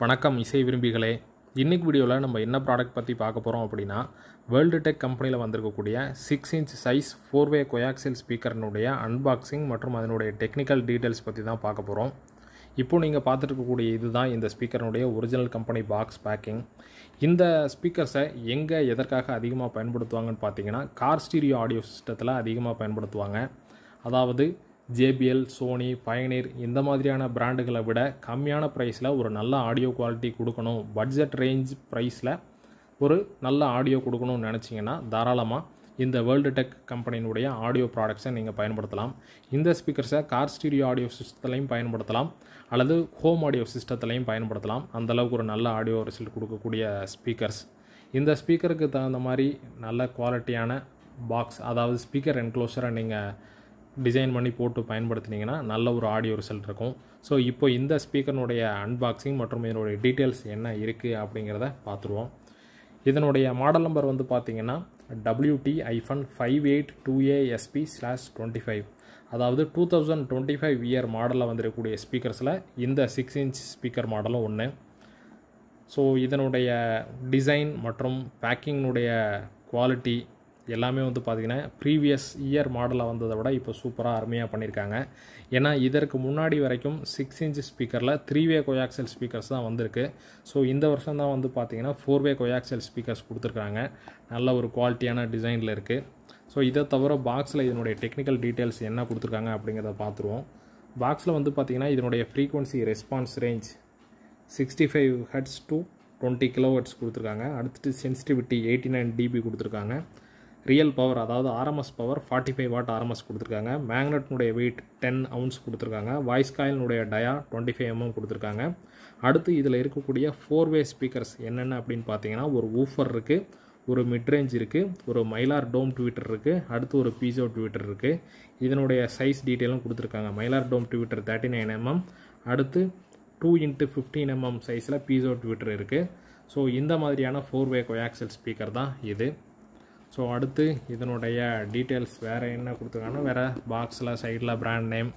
வணக்கம் இசை விரும்பிகளே. இன்னைக்கு வீடியோவில் நம்ம என்ன ப்ராடக்ட் பற்றி பார்க்க போகிறோம் அப்படின்னா, வேர்ல்டு டெக் கம்பெனியில் வந்திருக்கக்கூடிய 6 இன்ச் சைஸ் 4-வே கோயாக்சியல் ஸ்பீக்கர்னுடைய அன்பாக்சிங் மற்றும் அதனுடைய டெக்னிக்கல் டீட்டெயில்ஸ் பற்றி தான் பார்க்க போகிறோம். இப்போது நீங்கள் பார்த்துட்டு இருக்கக்கூடிய இதுதான் இந்த ஸ்பீக்கர்னுடைய ஒரிஜினல் கம்பெனி பாக்ஸ் பேக்கிங். இந்த ஸ்பீக்கர்ஸை எங்கே எதற்காக அதிகமாக பயன்படுத்துவாங்கன்னு பார்த்தீங்கன்னா, கார் ஸ்டீரியோ ஆடியோ சிஸ்டத்தில் அதிகமாக பயன்படுத்துவாங்க. அதாவது JBL, சோனி, பயனீர் இந்த மாதிரியான பிராண்டுகளை விட கம்மியான ப்ரைஸில் ஒரு நல்ல ஆடியோ குவாலிட்டி கொடுக்கணும், பட்ஜெட் ரேஞ்ச் ப்ரைஸில் ஒரு நல்ல ஆடியோ கொடுக்கணும்னு நினச்சிங்கன்னா தாராளமாக இந்த வேர்ல்டு டெக் கம்பெனியினுடைய ஆடியோ ப்ராடக்ட்ஸை நீங்கள் பயன்படுத்தலாம். இந்த ஸ்பீக்கர்ஸை கார் ஸ்டீரியோ ஆடியோ சிஸ்டத்துலையும் பயன்படுத்தலாம் அல்லது ஹோம் ஆடியோ சிஸ்டத்துலையும் பயன்படுத்தலாம். அந்தளவுக்கு ஒரு நல்ல ஆடியோ ரிசல்ட் கொடுக்கக்கூடிய ஸ்பீக்கர்ஸ். இந்த ஸ்பீக்கருக்கு தகுந்த மாதிரி நல்ல குவாலிட்டியான பாக்ஸ், அதாவது ஸ்பீக்கர் என்க்ளோசரை நீங்கள் டிசைன் பண்ணி போட்டு பயன்படுத்தினீங்கன்னா நல்ல ஒரு ஆடியோ ரிசல்ட் இருக்கும். ஸோ இப்போ இந்த ஸ்பீக்கர்னுடைய அன்பாக்சிங் மற்றும் இதனுடைய டீட்டெயில்ஸ் என்ன இருக்குது அப்படிங்கிறத பார்த்துருவோம். இதனுடைய மாடல் நம்பர் வந்து பார்த்திங்கன்னா WT-582ASP/25, அதாவது 2025 இயர் மாடலில் வந்திருக்கக்கூடிய ஸ்பீக்கர்ஸில் இந்த 6 இன்ச் ஸ்பீக்கர் மாடலும் ஒன்று. ஸோ இதனுடைய டிசைன் மற்றும் பேக்கிங்கினுடைய குவாலிட்டி எல்லாமே வந்து பார்த்திங்கன்னா ப்ரீவியஸ் இயர் மாடலில் வந்ததை விட இப்போ சூப்பராக அருமையாக பண்ணியிருக்காங்க. ஏன்னா இதற்கு முன்னாடி வரைக்கும் 6 இன்ச் ஸ்பீக்கரில் 3-வே கோயாக்சியல் ஸ்பீக்கர்ஸ் தான் வந்திருக்கு. ஸோ இந்த வருஷம் தான் வந்து பார்த்திங்கன்னா 4-வே கோயாக்சியல் ஸ்பீக்கர்ஸ் கொடுத்துருக்காங்க. நல்ல ஒரு குவாலிட்டியான டிசைனில் இருக்குது. ஸோ இதை தவிர பாக்ஸில் இதனுடைய டெக்னிக்கல் டீட்டெயில்ஸ் என்ன கொடுத்துருக்காங்க அப்படிங்கிறத பார்த்துருவோம். பாக்ஸில் வந்து பார்த்திங்கன்னா இதனுடைய frequency response range 65 Hz to 20 kHz கொடுத்துருக்காங்க. அடுத்துட்டு சென்சிட்டிவிட்டி 89 dB கொடுத்துருக்காங்க. ரியல் பவர், அதாவது RMS பவர் 45 வாட் RMS கொடுத்துருக்காங்க. மேக்னெட்னுடைய வெயிட் 10 ounce கொடுத்துருக்காங்க. வாய்ஸ் காயிலினுடைய டயா 25 mm கொடுத்துருக்காங்க. அடுத்து இதில் இருக்கக்கூடிய 4-வே ஸ்பீக்கர்ஸ் என்னென்ன அப்படின்னு பார்த்தீங்கன்னா, ஒரு ஊஃபர் இருக்குது, ஒரு மிட்ரேஞ்ச் இருக்குது, ஒரு மைலார் டோம் ட்வீட்டர் இருக்குது, அடுத்து ஒரு பீசோ ட்வீட்டர் இருக்குது. இதனுடைய சைஸ் டீட்டெயிலும் கொடுத்துருக்காங்க. மைலார் டோம் ட்வீட்டர் 39 mm, அடுத்து 2x15 mm சைஸில் பீசோ ட்வீட்டர் இருக்குது. ஸோ இந்த மாதிரியான 4-வே கோயாக்சியல் ஸ்பீக்கர் தான் இது. ஸோ அடுத்து இதனுடைய டீட்டெயில்ஸ் வேறு என்ன கொடுத்துருக்காங்கன்னா, வேறு பாக்ஸில் சைடில் பிராண்ட் நேம்,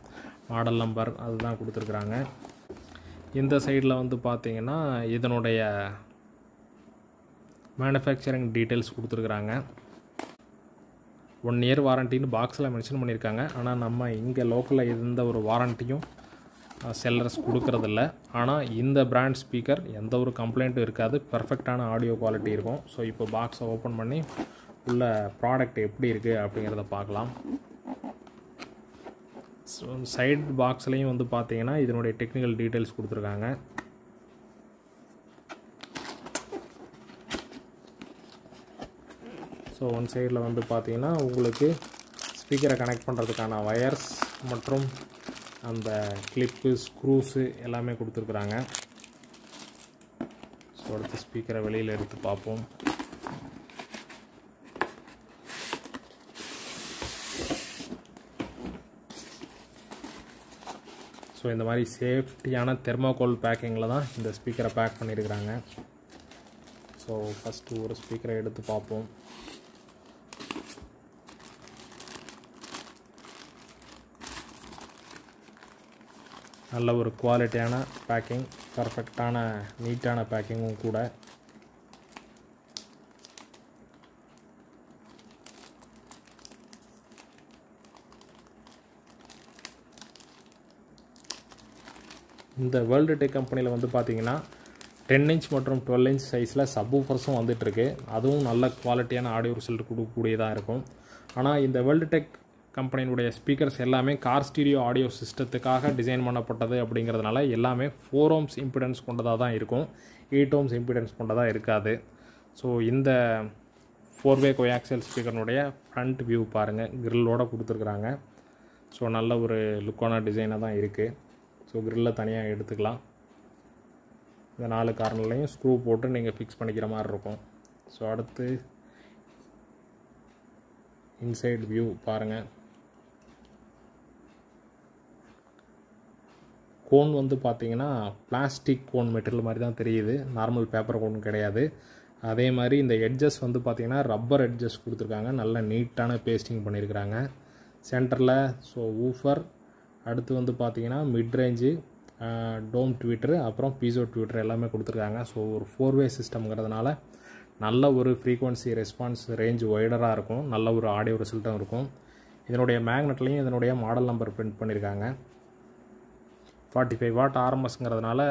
மாடல் நம்பர் அதுதான் கொடுத்துருக்குறாங்க. இந்த சைடில் வந்து பார்த்திங்கன்னா இதனுடைய மேனுஃபேக்சரிங் டீட்டெயில்ஸ் கொடுத்துருக்குறாங்க. 1 இயர் வாரண்டின்னு பாக்ஸில் மென்ஷன் பண்ணியிருக்காங்க. ஆனால் நம்ம இங்கே லோக்கலில் எந்த ஒரு வாரண்டியும் செல்லர்ஸ் கொடுக்கறதில்ல. ஆனால் இந்த பிராண்ட் ஸ்பீக்கர் எந்த ஒரு கம்ப்ளைண்ட்டும் இருக்காது, பர்ஃபெக்டான ஆடியோ குவாலிட்டி இருக்கும். ஸோ இப்போ பாக்ஸை ஓப்பன் பண்ணி உள்ள ப்ராடக்ட் எப்படி இருக்குது அப்படிங்கிறத பார்க்கலாம். ஸோ சைடு பாக்ஸ்லேயும் வந்து பார்த்தீங்கன்னா இதனுடைய டெக்னிக்கல் டீட்டெயில்ஸ் கொடுத்துருக்காங்க. ஸோ ஒன் சைடில் வந்து பார்த்தீங்கன்னா உங்களுக்கு ஸ்பீக்கரை கனெக்ட் பண்ணுறதுக்கான வயர்ஸ் மற்றும் அந்த கிளிப்பு, ஸ்க்ரூஸு எல்லாமே கொடுத்துருக்குறாங்க. ஸோ அடுத்து ஸ்பீக்கரை வெளியில் எடுத்து பார்ப்போம். ஸோ இந்த மாதிரி சேஃப்டியான தெர்மோகோல் பேக்கிங்கில் தான் இந்த ஸ்பீக்கரை பேக் பண்ணியிருக்கிறாங்க. ஸோ ஃபஸ்ட்டு ஒரு ஸ்பீக்கரை எடுத்து பார்ப்போம். நல்ல ஒரு குவாலிட்டியான பேக்கிங், பர்ஃபெக்டான நீட்டான பேக்கிங்கும் கூட. இந்த வேர்ல்டு டெக் கம்பெனியில் வந்து பார்த்திங்கன்னா 10 இன்ச் மற்றும் 12 இன்ச் சைஸில் சப்வூஃபர்ஸும் வந்துட்டுருக்கு. அதுவும் நல்ல குவாலிட்டியான ஆடியோ ரிசல்ட் கொடுக்கக்கூடியதாக இருக்கும். ஆனால் இந்த வேர்ல்டு டெக் கம்பெனியினுடைய ஸ்பீக்கர்ஸ் எல்லாமே கார் ஸ்டீரியோ ஆடியோ சிஸ்டத்துக்காக டிசைன் பண்ணப்பட்டது அப்படிங்கிறதுனால எல்லாமே 4 ohms இம்பிடன்ஸ் கொண்டதாக தான் இருக்கும், 8 ohms இம்பிடன்ஸ் கொண்டதாக இருக்காது. ஸோ இந்த 4-வே கோயாக்சியல் ஸ்பீக்கர்னுடைய ஃப்ரண்ட் வியூ பாருங்கள், கிரில்லோடு கொடுத்துருக்குறாங்க. ஸோ நல்ல ஒரு லுக்கான டிசைனாக தான் இருக்குது. ஸோ கிரில்லை தனியாக எடுத்துக்கலாம். இந்த 4 கார்னர்லையும் ஸ்க்ரூ போட்டு நீங்கள் ஃபிக்ஸ் பண்ணிக்கிற மாதிரி இருக்கும். ஸோ அடுத்து இன்சைட் வியூ பாருங்கள். கோன் வந்து பார்த்திங்கன்னா பிளாஸ்டிக் கோன் மெட்டீரியல் மாதிரி தான் தெரியுது, நார்மல் பேப்பர் கோன் கிடையாது. அதே மாதிரி இந்த எட்ஜஸ் வந்து பார்த்திங்கன்னா ரப்பர் எட்ஜஸ் கொடுத்துருக்காங்க. நல்ல நீட்டான பேஸ்டிங் பண்ணியிருக்கிறாங்க சென்டரில். ஸோ ஊஃபர், அடுத்து வந்து பார்த்திங்கன்னா மிட் ரேஞ்சு, டோம் ட்வீட்டரு அப்புறம் பீசோ ட்வீட்டர் எல்லாமே கொடுத்துருக்காங்க. ஸோ ஒரு 4-வே சிஸ்டம்ங்கிறதுனால நல்ல ஒரு ஃப்ரீக்வன்சி ரெஸ்பான்ஸ் ரேஞ்ச் வைடராக இருக்கும், நல்ல ஒரு ஆடியோ ரிசல்ட்டும் இருக்கும். இதனுடைய மேக்னெட்லேயும் இதனுடைய மாடல் நம்பர் பிரிண்ட் பண்ணியிருக்காங்க. 45 வாட் ஆர்எம்எஸ்ங்கிறதுனால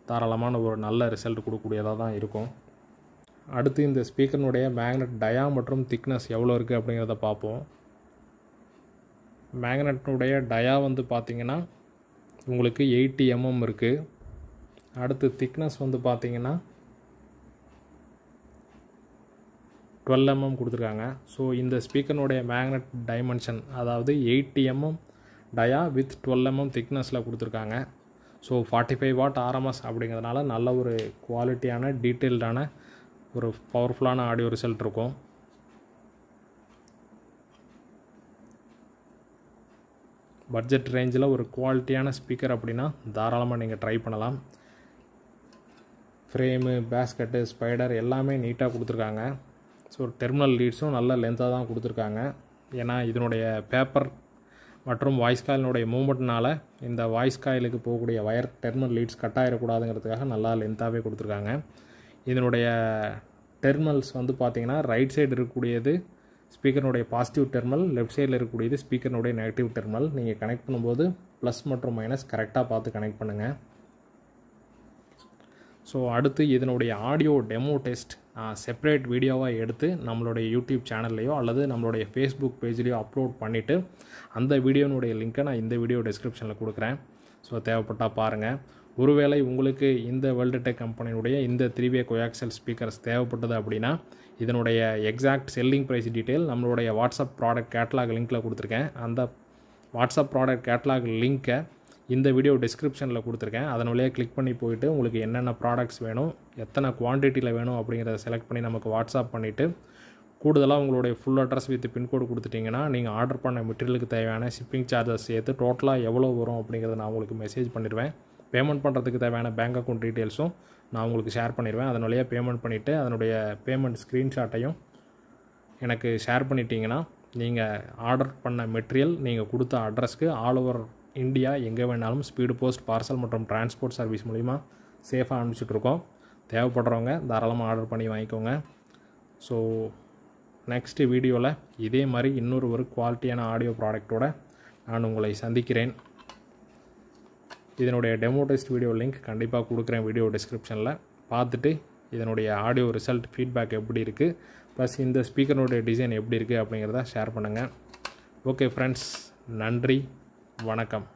தாராளமான ஒரு நல்ல ரிசல்ட் கொடுக்கக்கூடியதாக தான் இருக்கும். அடுத்து இந்த ஸ்பீக்கர்னுடைய மேக்னெட் டயா மற்றும் திக்னஸ் எவ்வளோ இருக்குது அப்படிங்கிறத பார்ப்போம். மேக்னெட்னுடைய டயா வந்து பார்த்திங்கன்னா உங்களுக்கு 80 mm இருக்குது. அடுத்து திக்னஸ் வந்து பார்த்திங்கன்னா 12 mm கொடுத்துருக்காங்க. ஸோ இந்த ஸ்பீக்கர்னுடைய மேக்னெட் டைமென்ஷன் அதாவது 80 mm டயா வித் 12 mm திக்னஸில் கொடுத்துருக்காங்க. ஸோ 45 வாட் ஆர்எம்எஸ் அப்படிங்கிறதுனால நல்ல ஒரு குவாலிட்டியான டீட்டெயில்டான ஒரு பவர்ஃபுல்லான ஆடியோ ரிசல்ட் இருக்கும். பட்ஜெட் ரேஞ்சில் ஒரு குவாலிட்டியான ஸ்பீக்கர் அப்படின்னா தாராளமாக நீங்கள் ட்ரை பண்ணலாம். ஃப்ரேமு, பேஸ்கெட்டு, ஸ்பைடர் எல்லாமே நீட்டாக கொடுத்துருக்காங்க. ஸோ டெர்மினல் லீட்ஸும் நல்ல லென்த்தாக தான் கொடுத்துருக்காங்க. ஏன்னா இதனுடைய பேப்பர் மற்றும் வாய்ஸ் காயிலினுடைய மூவ்மெண்ட்னால இந்த வாய்ஸ் காயிலுக்கு போகக்கூடிய வயர் டெர்மினல் லீட்ஸ் கட் ஆகிடக்கூடாதுங்கிறதுக்காக நல்லா லென்த்தாகவே கொடுத்துருக்காங்க. இதனுடைய டெர்மினல்ஸ் வந்து பார்த்திங்கன்னா ரைட் சைடு இருக்கக்கூடியது ஸ்பீக்கர்னுடைய பாசிட்டிவ் டெர்மினல், லெஃப்ட் சைடில் இருக்கக்கூடியது ஸ்பீக்கர்னுடைய நெகட்டிவ் டெர்மினல். நீங்கள் கனெக்ட் பண்ணும்போது ப்ளஸ் மற்றும் மைனஸ் கரெக்டாக பார்த்து கனெக்ட் பண்ணுங்கள். ஸோ அடுத்து இதனுடைய ஆடியோ டெமோ டெஸ்ட் நான் செப்பரேட் வீடியோவாக எடுத்து நம்மளுடைய யூடியூப் சேனல்லையோ அல்லது நம்மளுடைய ஃபேஸ்புக் பேஜ்லேயோ அப்லோட் பண்ணிவிட்டு அந்த வீடியோனுடைய லிங்க்கை நான் இந்த வீடியோ டிஸ்கிரிப்ஷனில் கொடுக்குறேன். ஸோ தேவைப்பட்டால் பாருங்கள். ஒருவேளை உங்களுக்கு இந்த வேர்ல்டுடெக் கம்பெனியுடைய இந்த 3-வே கோஆக்சியல் ஸ்பீக்கர்ஸ் தேவைப்பட்டது அப்படின்னா இதனுடைய எக்ஸாக்ட் செல்லிங் ப்ரைஸ் டீட்டெயில் நம்மளுடைய வாட்ஸ்அப் ப்ராடக்ட் கேட்லாக் லிங்க்கில் கொடுத்துருக்கேன். அந்த வாட்ஸ்அப் ப்ராடக்ட் கேட்லாக் லிங்க்கை இந்த வீடியோ டிஸ்கிரிப்ஷனில் கொடுத்துருக்கேன். அதன் வழியாக கிளிக் பண்ணி போயிட்டு உங்களுக்கு என்னென்ன ப்ராடக்ட்ஸ் வேணும், எத்தனை குவான்டிட்டியில் வேணும் அப்படிங்கிறத செலக்ட் பண்ணி நமக்கு வாட்ஸ்அப் பண்ணிவிட்டு கூடுதலாக உங்களுடைய ஃபுல் அட்ரஸ் வித் பின்கோடு கொடுத்துட்டிங்கன்னா நீங்கள் ஆர்டர் பண்ண மெட்டீரியலுக்கு தேவையான ஷிப்பிங் சார்ஜஸ் சேர்த்து டோட்டலாக எவ்வளோ வரும் அப்படிங்கிறத நான் உங்களுக்கு மெசேஜ் பண்ணிடுவேன். பேமெண்ட் பண்ணுறதுக்கு தேவையான பேங்க் அக்கௌண்ட் டீட்டெயில்ஸும் நான் உங்களுக்கு ஷேர் பண்ணிடுவேன். அதன் வழியாக பேமெண்ட் பண்ணிவிட்டு அதனுடைய பேமெண்ட் ஸ்க்ரீன்ஷாட்டையும் எனக்கு ஷேர் பண்ணிட்டீங்கன்னா நீங்கள் ஆர்டர் பண்ண மெட்டீரியல் நீங்கள் கொடுத்த அட்ரஸ்க்கு ஆல் ஓவர் இந்தியா எங்கே வேணாலும் ஸ்பீடு போஸ்ட், பார்சல் மற்றும் டிரான்ஸ்போர்ட் சர்வீஸ் மூலிமா சேஃபாக அனுப்பிச்சிட்ருக்கோம். தேவைப்படுறவங்க தாராளமாக ஆர்டர் பண்ணி வாங்கிக்கோங்க. ஸோ நெக்ஸ்ட்டு வீடியோவில் இதே மாதிரி இன்னொரு குவாலிட்டியான ஆடியோ ப்ராடக்டோடு நான் உங்களை சந்திக்கிறேன். இதனுடைய டெமோ டெஸ்ட் வீடியோ லிங்க் கண்டிப்பாக கொடுக்குறேன் வீடியோ டிஸ்கிரிப்ஷனில். பார்த்துட்டு இதனுடைய ஆடியோ ரிசல்ட் ஃபீட்பேக் எப்படி இருக்குது ப்ளஸ் இந்த ஸ்பீக்கருடைய டிசைன் எப்படி இருக்குது அப்படிங்கிறத ஷேர் பண்ணுங்கள். ஓகே ஃப்ரெண்ட்ஸ், நன்றி, வணக்கம்.